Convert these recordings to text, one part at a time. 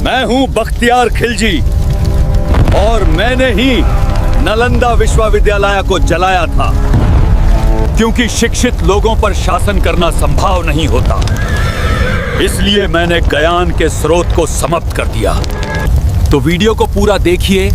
मैं हूं बख्तियार खिलजी और मैंने ही नालंदा विश्वविद्यालय को जलाया था, क्योंकि शिक्षित लोगों पर शासन करना संभव नहीं होता। इसलिए मैंने ज्ञान के स्रोत को समाप्त कर दिया। तो वीडियो को पूरा देखिए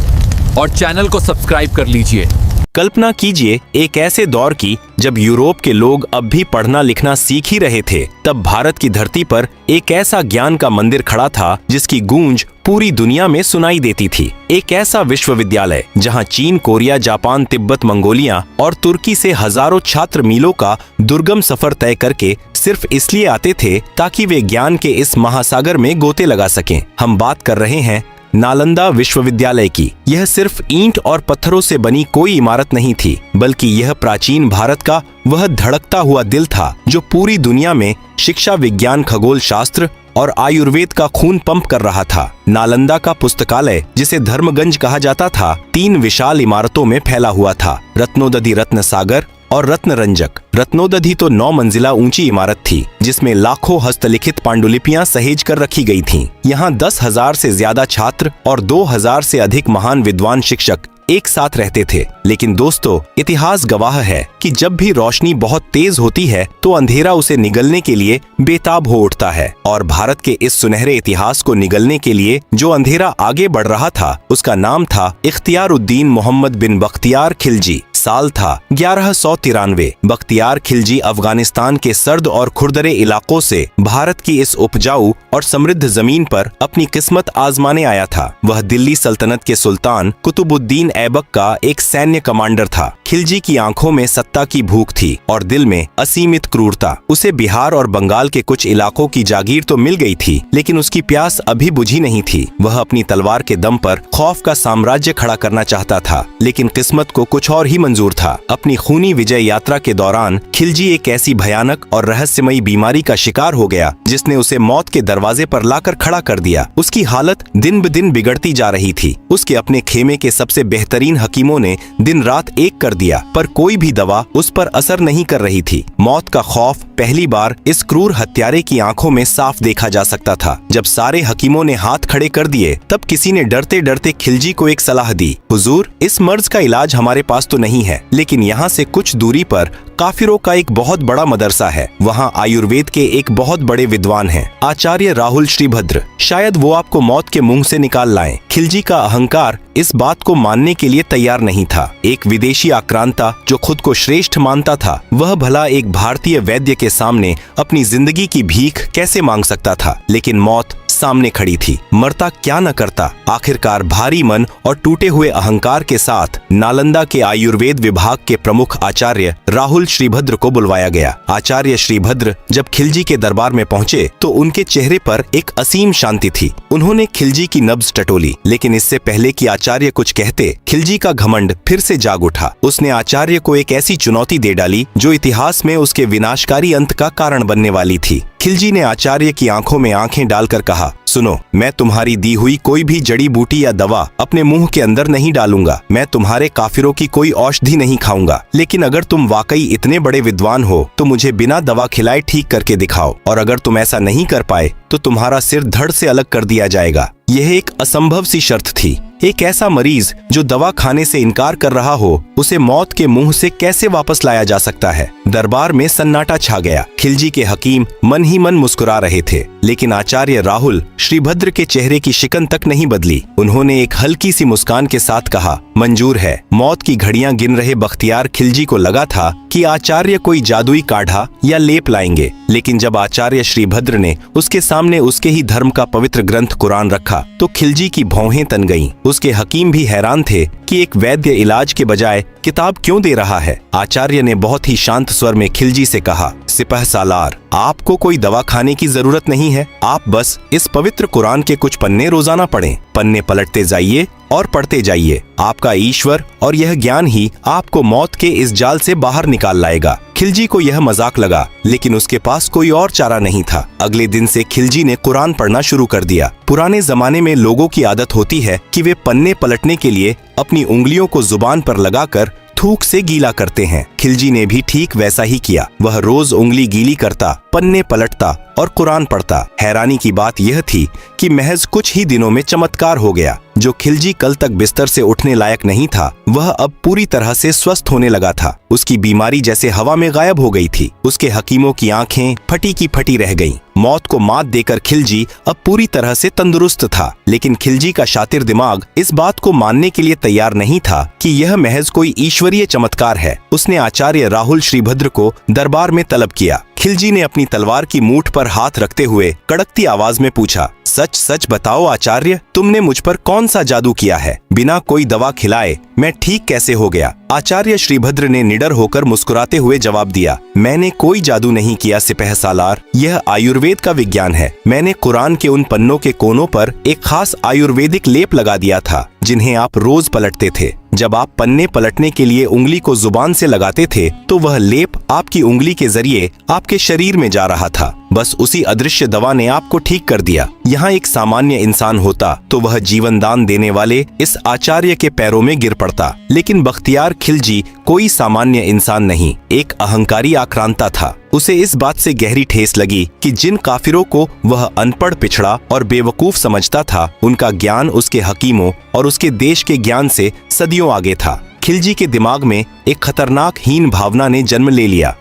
और चैनल को सब्सक्राइब कर लीजिए। कल्पना कीजिए एक ऐसे दौर की जब यूरोप के लोग अब भी पढ़ना लिखना सीख ही रहे थे। तब भारत की धरती पर एक ऐसा ज्ञान का मंदिर खड़ा था जिसकी गूंज पूरी दुनिया में सुनाई देती थी। एक ऐसा विश्वविद्यालय जहां चीन, कोरिया, जापान, तिब्बत, मंगोलिया और तुर्की से हजारों छात्र मीलों का दुर्गम सफर तय करके सिर्फ इसलिए आते थे ताकि वे ज्ञान के इस महासागर में गोते लगा सकें। हम बात कर रहे हैं नालंदा विश्वविद्यालय की। यह सिर्फ ईंट और पत्थरों से बनी कोई इमारत नहीं थी, बल्कि यह प्राचीन भारत का वह धड़कता हुआ दिल था जो पूरी दुनिया में शिक्षा, विज्ञान, खगोल शास्त्र और आयुर्वेद का खून पंप कर रहा था। नालंदा का पुस्तकालय, जिसे धर्मगंज कहा जाता था, 3 विशाल इमारतों में फैला हुआ था। रत्नोदधि, रत्न सागर और रत्नरंजक। रत्नोदधि तो 9 मंजिला ऊंची इमारत थी जिसमें लाखों हस्तलिखित पांडुलिपियां सहेज कर रखी गई थीं। यहाँ 10,000 से ज्यादा छात्र और 2,000 से अधिक महान विद्वान शिक्षक एक साथ रहते थे। लेकिन दोस्तों, इतिहास गवाह है कि जब भी रोशनी बहुत तेज होती है तो अंधेरा उसे निगलने के लिए बेताब हो उठता है। और भारत के इस सुनहरे इतिहास को निगलने के लिए जो अंधेरा आगे बढ़ रहा था, उसका नाम था इख्तियारुद्दीन मोहम्मद बिन बख्तियार खिलजी। साल था 1193। बख्तियार खिलजी अफगानिस्तान के सर्द और खुरदरे इलाकों से भारत की इस उपजाऊ और समृद्ध जमीन पर अपनी किस्मत आजमाने आया था। वह दिल्ली सल्तनत के सुल्तान कुतुबुद्दीन ऐबक का एक सैन्य कमांडर था। खिलजी की आंखों में सत्ता की भूख थी और दिल में असीमित क्रूरता। उसे बिहार और बंगाल के कुछ इलाकों की जागीर तो मिल गई थी, लेकिन उसकी प्यास अभी बुझी नहीं थी। वह अपनी तलवार के दम पर खौफ का साम्राज्य खड़ा करना चाहता था, लेकिन किस्मत को कुछ और ही मंजूर था। अपनी खूनी विजय यात्रा के दौरान खिलजी एक ऐसी भयानक और रहस्यमयी बीमारी का शिकार हो गया जिसने उसे मौत के दरवाजे पर लाकर खड़ा कर दिया। उसकी हालत दिन ब दिन बिगड़ती जा रही थी। उसके अपने खेमे के सबसे बेहतरीन हकीमों ने दिन रात एक कर दिया, पर कोई भी दवा उस पर असर नहीं कर रही थी। मौत का खौफ पहली बार इस क्रूर हत्यारे की आंखों में साफ देखा जा सकता था। जब सारे हकीमों ने हाथ खड़े कर दिए, तब किसी ने डरते डरते खिलजी को एक सलाह दी। हुजूर, इस मर्ज का इलाज हमारे पास तो नहीं है, लेकिन यहाँ से कुछ दूरी पर काफिरों का एक बहुत बड़ा मदरसा है। वहाँ आयुर्वेद के एक बहुत बड़े विद्वान हैं, आचार्य राहुल श्रीभद्र। शायद वो आपको मौत के मुंह से निकाल लाएं। खिलजी का अहंकार इस बात को मानने के लिए तैयार नहीं था। एक विदेशी आक्रांता जो खुद को श्रेष्ठ मानता था, वह भला एक भारतीय वैद्य के सामने अपनी जिंदगी की भीख कैसे मांग सकता था। लेकिन मौत सामने खड़ी थी, मरता क्या न करता। आखिरकार भारी मन और टूटे हुए अहंकार के साथ नालंदा के आयुर्वेद विभाग के प्रमुख आचार्य राहुल श्रीभद्र को बुलवाया गया। आचार्य श्रीभद्र जब खिलजी के दरबार में पहुंचे तो उनके चेहरे पर एक असीम शांति थी। उन्होंने खिलजी की नब्ज टटोली, लेकिन इससे पहले कि आचार्य कुछ कहते, खिलजी का घमंड फिर से जाग उठा। उसने आचार्य को एक ऐसी चुनौती दे डाली जो इतिहास में उसके विनाशकारी अंत का कारण बनने वाली थी। खिलजी ने आचार्य की आंखों में आंखें डालकर कहा, सुनो, मैं तुम्हारी दी हुई कोई भी जड़ी बूटी या दवा अपने मुंह के अंदर नहीं डालूंगा। मैं तुम्हारे काफिरों की कोई औषधि नहीं खाऊंगा। लेकिन अगर तुम वाकई इतने बड़े विद्वान हो तो मुझे बिना दवा खिलाए ठीक करके दिखाओ, और अगर तुम ऐसा नहीं कर पाए तो तुम्हारा सिर धड़ से अलग कर दिया जाएगा। यह एक असंभव सी शर्त थी। एक ऐसा मरीज जो दवा खाने से इनकार कर रहा हो, उसे मौत के मुंह से कैसे वापस लाया जा सकता है। दरबार में सन्नाटा छा गया। खिलजी के हकीम मन ही मन मुस्कुरा रहे थे, लेकिन आचार्य राहुल श्रीभद्र के चेहरे की शिकन तक नहीं बदली। उन्होंने एक हल्की सी मुस्कान के साथ कहा, मंजूर है। मौत की घड़ियां गिन रहे बख्तियार खिलजी को लगा था कि आचार्य कोई जादुई काढ़ा या लेप लाएंगे, लेकिन जब आचार्य श्रीभद्र ने उसके सामने उसके ही धर्म का पवित्र ग्रंथ कुरान रखा तो खिलजी की भौहें तन गईं। उसके हकीम भी हैरान थे कि एक वैद्य इलाज के बजाय किताब क्यों दे रहा है। आचार्य ने बहुत ही शांत स्वर में खिलजी से कहा, सिपह सालार, आपको कोई दवा खाने की जरूरत नहीं है। आप बस इस पवित्र कुरान के कुछ पन्ने रोजाना पढ़ें। पन्ने पलटते जाइए और पढ़ते जाइए। आपका ईश्वर और यह ज्ञान ही आपको मौत के इस जाल से बाहर निकाल लाएगा। खिलजी को यह मजाक लगा, लेकिन उसके पास कोई और चारा नहीं था। अगले दिन से खिलजी ने कुरान पढ़ना शुरू कर दिया। पुराने जमाने में लोगों की आदत होती है कि वे पन्ने पलटने के लिए अपनी उंगलियों को जुबान पर लगाकर थूक से गीला करते हैं। खिलजी ने भी ठीक वैसा ही किया। वह रोज उंगली गीली करता, पन्ने पलटता और कुरान पढ़ता। हैरानी की बात यह थी कि महज कुछ ही दिनों में चमत्कार हो गया। जो खिलजी कल तक बिस्तर से उठने लायक नहीं था, वह अब पूरी तरह से स्वस्थ होने लगा था। उसकी बीमारी जैसे हवा में गायब हो गई थी। उसके हकीमों की आंखें फटी की फटी रह गईं। मौत को मात देकर खिलजी अब पूरी तरह से तंदुरुस्त था। लेकिन खिलजी का शातिर दिमाग इस बात को मानने के लिए तैयार नहीं था कि यह महज कोई ईश्वरीय चमत्कार है। उसने आचार्य राहुल श्रीभद्र को दरबार में तलब किया। खिलजी ने अपनी तलवार की मूठ पर हाथ रखते हुए कड़कती आवाज में पूछा, सच सच बताओ आचार्य, तुमने मुझ पर कौन सा जादू किया है? बिना कोई दवा खिलाए मैं ठीक कैसे हो गया? आचार्य श्रीभद्र ने निडर होकर मुस्कुराते हुए जवाब दिया, मैंने कोई जादू नहीं किया सिपह सालार, यह आयुर्वेद का विज्ञान है। मैंने कुरान के उन पन्नों के कोनों पर एक खास आयुर्वेदिक लेप लगा दिया था, जिन्हें आप रोज पलटते थे। जब आप पन्ने पलटने के लिए उंगली को जुबान से लगाते थे, तो वह लेप आपकी उंगली के जरिए आपके शरीर में जा रहा था। बस उसी अदृश्य दवा ने आपको ठीक कर दिया। यहाँ एक सामान्य इंसान होता तो वह जीवन दान देने वाले इस आचार्य के पैरों में गिर पड़ता। लेकिन बख्तियार खिलजी कोई सामान्य इंसान नहीं, एक अहंकारी आक्रांता था। उसे इस बात से गहरी ठेस लगी कि जिन काफिरों को वह अनपढ़, पिछड़ा और बेवकूफ समझता था, उनका ज्ञान उसके हकीमों और उसके देश के ज्ञान से सदियों आगे था। खिलजी के दिमाग में एक खतरनाक हीन भावना ने जन्म ले लिया।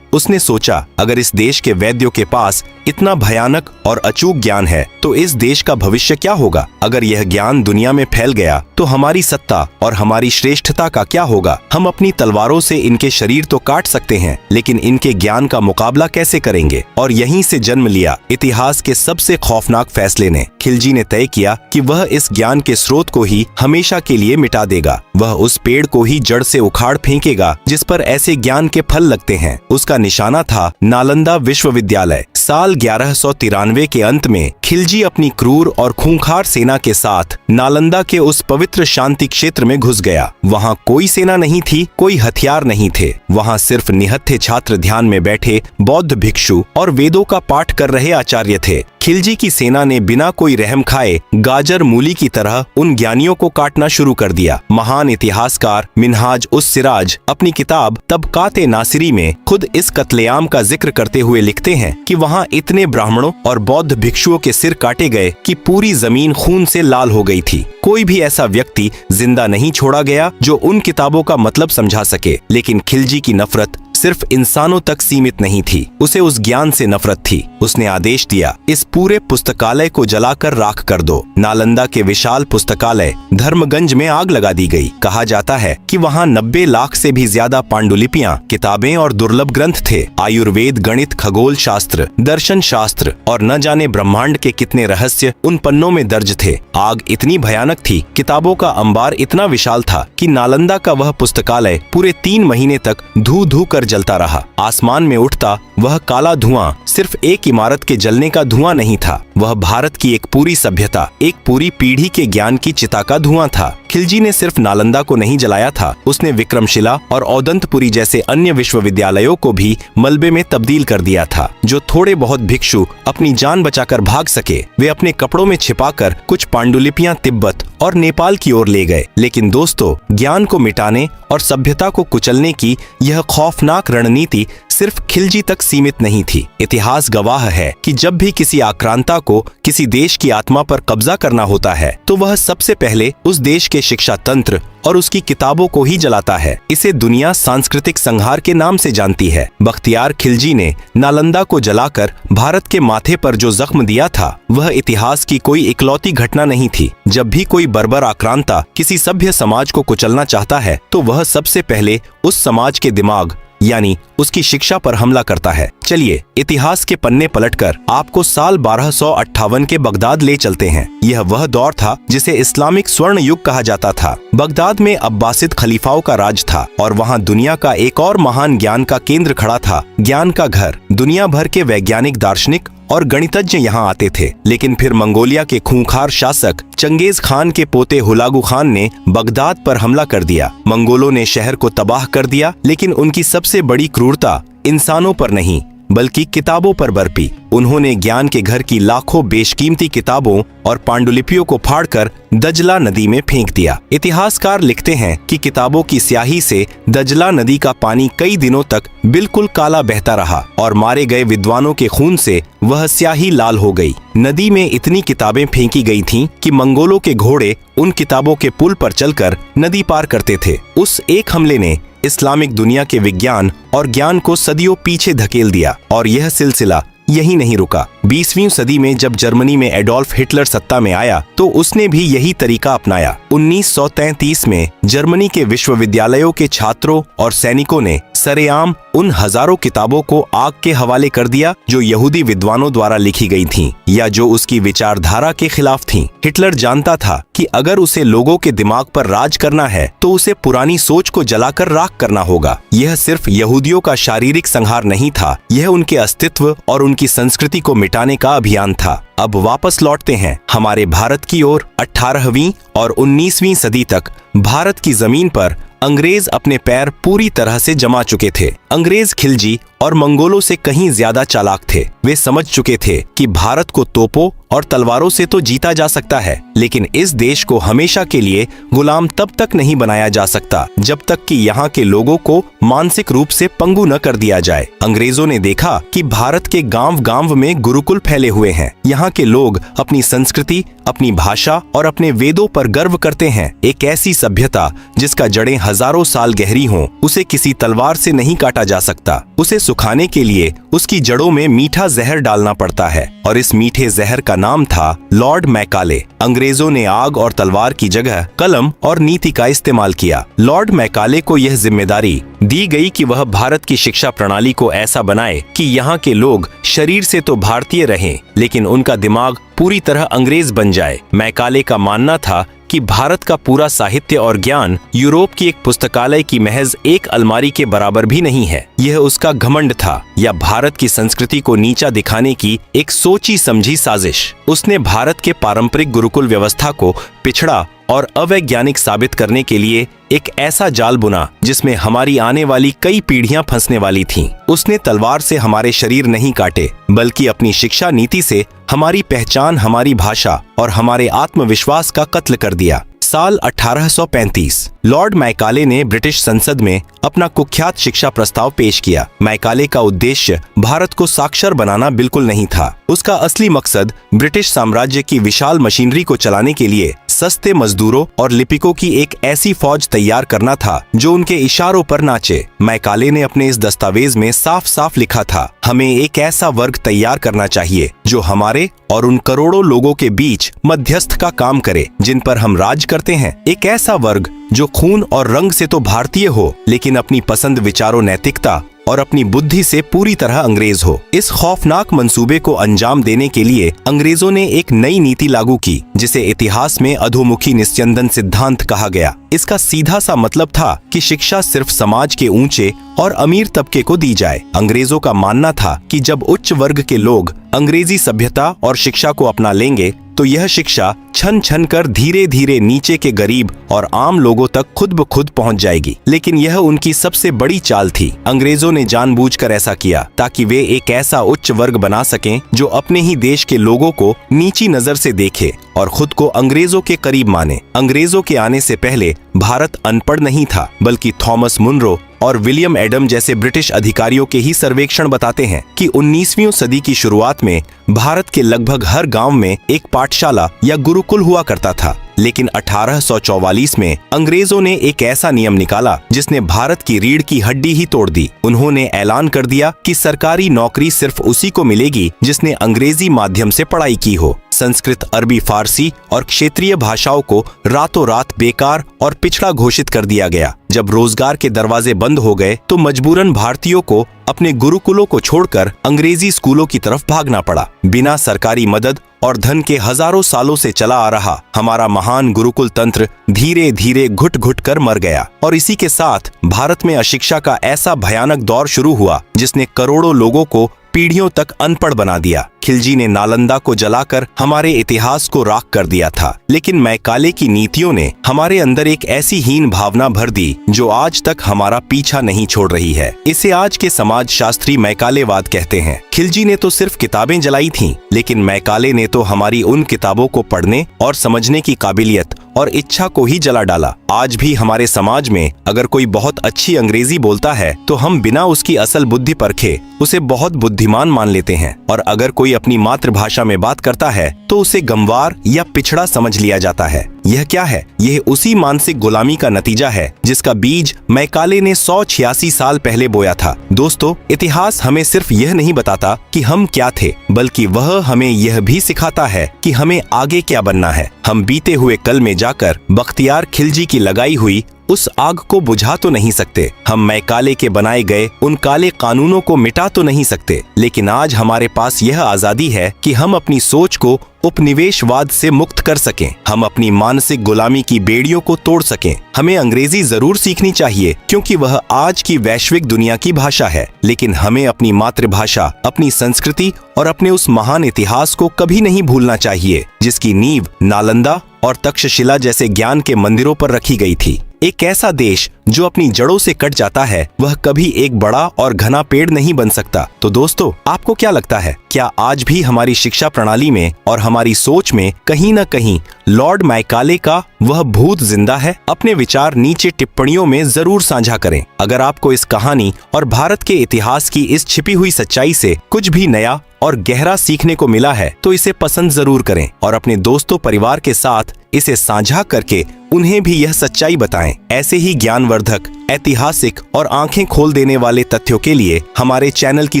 उसने सोचा, अगर इस देश के वैद्यों के पास इतना भयानक और अचूक ज्ञान है, तो इस देश का भविष्य क्या होगा? अगर यह ज्ञान दुनिया में फैल गया तो हमारी सत्ता और हमारी श्रेष्ठता का क्या होगा? हम अपनी तलवारों से इनके शरीर तो काट सकते हैं, लेकिन इनके ज्ञान का मुकाबला कैसे करेंगे? और यहीं से जन्म लिया इतिहास के सबसे खौफनाक फैसले ने। खिलजी ने तय किया कि वह इस ज्ञान के स्रोत को ही हमेशा के लिए मिटा देगा। वह उस पेड़ को ही जड़ से उखाड़ फेंकेगा जिस पर ऐसे ज्ञान के फल लगते हैं। उसका निशाना था नालंदा विश्वविद्यालय। साल 1193 के अंत में खिलजी अपनी क्रूर और खूंखार सेना के साथ नालंदा के उस पवित्र शांति क्षेत्र में घुस गया। वहां कोई सेना नहीं थी, कोई हथियार नहीं थे। वहां सिर्फ निहत्थे छात्र ध्यान में बैठे बौद्ध भिक्षु और वेदों का पाठ कर रहे आचार्य थे। खिलजी की सेना ने बिना कोई रहम खाए गाजर मूली की तरह उन ज्ञानियों को काटना शुरू कर दिया। महान इतिहासकार मिन्हाज उस सिराज अपनी किताब तबकाते नासिरी में खुद इस कत्लेआम का जिक्र करते हुए लिखते हैं कि वहां इतने ब्राह्मणों और बौद्ध भिक्षुओं के सिर काटे गए कि पूरी जमीन खून से लाल हो गई थी। कोई भी ऐसा व्यक्ति जिंदा नहीं छोड़ा गया जो उन किताबों का मतलब समझा सके। लेकिन खिलजी की नफरत सिर्फ इंसानों तक सीमित नहीं थी, उसे उस ज्ञान से नफरत थी। उसने आदेश दिया, इस पूरे पुस्तकालय को जलाकर राख कर दो। नालंदा के विशाल पुस्तकालय धर्मगंज में आग लगा दी गई। कहा जाता है कि वहां 90 लाख से भी ज्यादा पांडुलिपियां, किताबें और दुर्लभ ग्रंथ थे। आयुर्वेद, गणित, खगोल शास्त्र, दर्शन शास्त्र और न जाने ब्रह्मांड के कितने रहस्य उन पन्नों में दर्ज थे। आग इतनी भयानक थी, किताबों का अंबार इतना विशाल था कि नालंदा का वह पुस्तकालय पूरे 3 महीने तक धू धू कर जलता रहा। आसमान में उठता वह काला धुआं सिर्फ एक इमारत के जलने का धुआं नहीं था, वह भारत की एक पूरी सभ्यता, एक पूरी पीढ़ी के ज्ञान की चिता का धुआं था। खिलजी ने सिर्फ नालंदा को नहीं जलाया था, उसने विक्रमशिला और औदंतपुरी जैसे अन्य विश्वविद्यालयों को भी मलबे में तब्दील कर दिया था। जो थोड़े बहुत भिक्षु अपनी जान बचाकर भाग सके, वे अपने कपड़ों में छिपाकर कुछ पांडुलिपियां तिब्बत और नेपाल की ओर ले गए। लेकिन दोस्तों, ज्ञान को मिटाने और सभ्यता को कुचलने की यह खौफनाक रणनीति सिर्फ खिलजी तक सीमित नहीं थी। इतिहास गवाह है कि जब भी किसी आक्रांता को किसी देश की आत्मा पर कब्जा करना होता है, तो वह सबसे पहले उस देश के शिक्षा तंत्र और उसकी किताबों को ही जलाता है। इसे दुनिया सांस्कृतिक संहार के नाम से जानती है। बख्तियार खिलजी ने नालंदा को जलाकर भारत के माथे पर जो जख्म दिया था, वह इतिहास की कोई इकलौती घटना नहीं थी। जब भी कोई बर्बर आक्रांता किसी सभ्य समाज को कुचलना चाहता है, तो वह सबसे पहले उस समाज के दिमाग यानी उसकी शिक्षा पर हमला करता है। चलिए इतिहास के पन्ने पलटकर आपको साल 1258 के बगदाद ले चलते हैं। यह वह दौर था जिसे इस्लामिक स्वर्ण युग कहा जाता था। बगदाद में अब्बासिद खलीफाओं का राज था और वहां दुनिया का एक और महान ज्ञान का केंद्र खड़ा था, ज्ञान का घर। दुनिया भर के वैज्ञानिक, दार्शनिक और गणितज्ञ यहाँ आते थे। लेकिन फिर मंगोलिया के खूंखार शासक चंगेज खान के पोते हुलागु खान ने बगदाद पर हमला कर दिया। मंगोलों ने शहर को तबाह कर दिया, लेकिन उनकी सबसे बड़ी क्रूरता इंसानों पर नहीं बल्कि किताबों पर बरपी। उन्होंने ज्ञान के घर की लाखों बेशकीमती किताबों और पांडुलिपियों को फाड़कर दजला नदी में फेंक दिया। इतिहासकार लिखते हैं कि किताबों की स्याही से दजला नदी का पानी कई दिनों तक बिल्कुल काला बहता रहा और मारे गए विद्वानों के खून से वह स्याही लाल हो गई। नदी में इतनी किताबें फेंकी गई थीं कि मंगोलों के घोड़े उन किताबों के पुल पर चलकर नदी पार करते थे। उस एक हमले ने इस्लामिक दुनिया के विज्ञान और ज्ञान को सदियों पीछे धकेल दिया और यह सिलसिला यही नहीं रुका। 20वीं सदी में जब जर्मनी में एडोल्फ हिटलर सत्ता में आया तो उसने भी यही तरीका अपनाया। 1933 में जर्मनी के विश्वविद्यालयों के छात्रों और सैनिकों ने सरेआम उन हजारों किताबों को आग के हवाले कर दिया जो यहूदी विद्वानों द्वारा लिखी गई थीं या जो उसकी विचारधारा के खिलाफ थीं। हिटलर जानता था कि अगर उसे लोगों के दिमाग पर राज करना है तो उसे पुरानी सोच को जलाकर राख करना होगा। यह सिर्फ यहूदियों का शारीरिक संहार नहीं था, यह उनके अस्तित्व और उनकी संस्कृति को मिटाने का अभियान था। अब वापस लौटते हैं हमारे भारत की ओर। 18वीं और 19वीं सदी तक भारत की जमीन पर अंग्रेज अपने पैर पूरी तरह से जमा चुके थे। अंग्रेज खिलजी और मंगोलों से कहीं ज्यादा चालाक थे। वे समझ चुके थे कि भारत को तोपों और तलवारों से तो जीता जा सकता है, लेकिन इस देश को हमेशा के लिए गुलाम तब तक नहीं बनाया जा सकता जब तक कि यहाँ के लोगों को मानसिक रूप से पंगु न कर दिया जाए। अंग्रेजों ने देखा कि भारत के गांव-गांव में गुरुकुल फैले हुए हैं। यहाँ के लोग अपनी संस्कृति, अपनी भाषा और अपने वेदों पर गर्व करते हैं। एक ऐसी सभ्यता जिसका जड़ें हजारों साल गहरी हों, उसे किसी तलवार से नहीं काटा जा सकता। उसे सुखाने के लिए उसकी जड़ों में मीठा जहर डालना पड़ता है और इस मीठे जहर का नाम था लॉर्ड मैकाले। अंग्रेजों ने आग और तलवार की जगह कलम और नीति का इस्तेमाल किया। लॉर्ड मैकाले को यह जिम्मेदारी दी गई कि वह भारत की शिक्षा प्रणाली को ऐसा बनाए कि यहाँ के लोग शरीर से तो भारतीय रहें, लेकिन उनका दिमाग पूरी तरह अंग्रेज बन जाए। मैकाले का मानना था कि भारत का पूरा साहित्य और ज्ञान यूरोप की एक पुस्तकालय की महज एक अलमारी के बराबर भी नहीं है। यह उसका घमंड था या भारत की संस्कृति को नीचा दिखाने की एक सोची समझी साजिश। उसने भारत के पारंपरिक गुरुकुल व्यवस्था को पिछड़ा और अवैज्ञानिक साबित करने के लिए एक ऐसा जाल बुना जिसमें हमारी आने वाली कई पीढ़ियां फंसने वाली थीं। उसने तलवार से हमारे शरीर नहीं काटे, बल्कि अपनी शिक्षा नीति से हमारी पहचान, हमारी भाषा और हमारे आत्मविश्वास का कत्ल कर दिया। साल 1835 लॉर्ड मैकाले ने ब्रिटिश संसद में अपना कुख्यात शिक्षा प्रस्ताव पेश किया। मैकाले का उद्देश्य भारत को साक्षर बनाना बिल्कुल नहीं था। उसका असली मकसद ब्रिटिश साम्राज्य की विशाल मशीनरी को चलाने के लिए सस्ते मजदूरों और लिपिकों की एक ऐसी फौज तैयार करना था जो उनके इशारों पर नाचे। मैकाले ने अपने इस दस्तावेज में साफ साफ लिखा था, हमें एक ऐसा वर्ग तैयार करना चाहिए जो हमारे और उन करोड़ों लोगों के बीच मध्यस्थ का काम करे जिन पर हम राज करते हैं। एक ऐसा वर्ग जो खून और रंग से तो भारतीय हो, लेकिन अपनी पसंद, विचारों, नैतिकता और अपनी बुद्धि से पूरी तरह अंग्रेज हो। इस खौफनाक मंसूबे को अंजाम देने के लिए अंग्रेजों ने एक नई नीति लागू की जिसे इतिहास में अधोमुखी निस्यंदन सिद्धांत कहा गया। इसका सीधा सा मतलब था कि शिक्षा सिर्फ समाज के ऊंचे और अमीर तबके को दी जाए। अंग्रेजों का मानना था कि जब उच्च वर्ग के लोग अंग्रेजी सभ्यता और शिक्षा को अपना लेंगे तो यह शिक्षा छन छन कर धीरे धीरे नीचे के गरीब और आम लोगों तक खुद ब खुद पहुंच जाएगी। लेकिन यह उनकी सबसे बड़ी चाल थी। अंग्रेजों ने जानबूझकर ऐसा किया ताकि वे एक ऐसा उच्च वर्ग बना सकें जो अपने ही देश के लोगों को नीची नजर से देखे और खुद को अंग्रेजों के करीब माने। अंग्रेजों के आने से पहले भारत अनपढ़ नहीं था, बल्कि थॉमस मुनरो और विलियम एडम जैसे ब्रिटिश अधिकारियों के ही सर्वेक्षण बताते हैं कि 19वीं सदी की शुरुआत में भारत के लगभग हर गांव में एक पाठशाला या गुरुकुल हुआ करता था। लेकिन 1844 में अंग्रेजों ने एक ऐसा नियम निकाला जिसने भारत की रीढ़ की हड्डी ही तोड़ दी। उन्होंने ऐलान कर दिया कि सरकारी नौकरी सिर्फ उसी को मिलेगी जिसने अंग्रेजी माध्यम से पढ़ाई की हो। संस्कृत, अरबी, फारसी और क्षेत्रीय भाषाओं को रातों रात बेकार और पिछड़ा घोषित कर दिया गया। जब रोजगार के दरवाजे बंद हो गए तो मजबूरन भारतीयों को अपने गुरुकुलों को छोड़कर अंग्रेजी स्कूलों की तरफ भागना पड़ा। बिना सरकारी मदद और धन के हजारों सालों से चला आ रहा हमारा महान गुरुकुल तंत्र धीरे धीरे घुट घुट कर मर गया और इसी के साथ भारत में अशिक्षा का ऐसा भयानक दौर शुरू हुआ जिसने करोड़ों लोगों को पीढ़ियों तक अनपढ़ बना दिया। खिलजी ने नालंदा को जलाकर हमारे इतिहास को राख कर दिया था, लेकिन मैकाले की नीतियों ने हमारे अंदर एक ऐसी हीन भावना भर दी जो आज तक हमारा पीछा नहीं छोड़ रही है। इसे आज के समाज शास्त्री मैकालेवाद कहते हैं। खिलजी ने तो सिर्फ किताबें जलाई थीं, लेकिन मैकाले ने तो हमारी उन किताबों को पढ़ने और समझने की काबिलियत और इच्छा को ही जला डाला। आज भी हमारे समाज में अगर कोई बहुत अच्छी अंग्रेजी बोलता है तो हम बिना उसकी असल बुद्धि परखे उसे बहुत बुद्धिमान मान लेते हैं, और अगर कोई अपनी मातृभाषा में बात करता है तो उसे गंवार या पिछड़ा समझ लिया जाता है। यह क्या है? यह उसी मानसिक गुलामी का नतीजा है जिसका बीज मैकाले ने 186 साल पहले बोया था। दोस्तों, इतिहास हमें सिर्फ यह नहीं बताता कि हम क्या थे, बल्कि वह हमें यह भी सिखाता है कि हमें आगे क्या बनना है। हम बीते हुए कल में जाकर बख्तियार खिलजी की लगाई हुई उस आग को बुझा तो नहीं सकते, हम मैकाले के बनाए गए उन काले कानूनों को मिटा तो नहीं सकते, लेकिन आज हमारे पास यह आजादी है कि हम अपनी सोच को उपनिवेशवाद से मुक्त कर सकें, हम अपनी मानसिक गुलामी की बेड़ियों को तोड़ सकें। हमें अंग्रेजी जरूर सीखनी चाहिए क्योंकि वह आज की वैश्विक दुनिया की भाषा है, लेकिन हमें अपनी मातृभाषा, अपनी संस्कृति और अपने उस महान इतिहास को कभी नहीं भूलना चाहिए जिसकी नींव नालंदा और तक्षशिला जैसे ज्ञान के मंदिरों पर रखी गई थी। एक ऐसा देश जो अपनी जड़ों से कट जाता है वह कभी एक बड़ा और घना पेड़ नहीं बन सकता। तो दोस्तों, आपको क्या लगता है, क्या आज भी हमारी शिक्षा प्रणाली में और हमारी सोच में कहीं न कहीं लॉर्ड मैकाले का वह भूत जिंदा है? अपने विचार नीचे टिप्पणियों में जरूर साझा करें। अगर आपको इस कहानी और भारत के इतिहास की इस छिपी हुई सच्चाई से कुछ भी नया और गहरा सीखने को मिला है तो इसे पसंद जरूर करें और अपने दोस्तों परिवार के साथ इसे साझा करके उन्हें भी यह सच्चाई बताएं। ऐसे ही ज्ञानवर्धक, ऐतिहासिक और आंखें खोल देने वाले तथ्यों के लिए हमारे चैनल की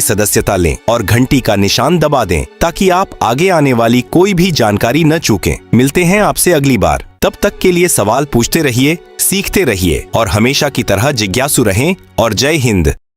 सदस्यता लें और घंटी का निशान दबा दें ताकि आप आगे आने वाली कोई भी जानकारी न चूकें। मिलते हैं आपसे अगली बार। तब तक के लिए सवाल पूछते रहिए, सीखते रहिए और हमेशा की तरह जिज्ञासु रहें। और जय हिंद।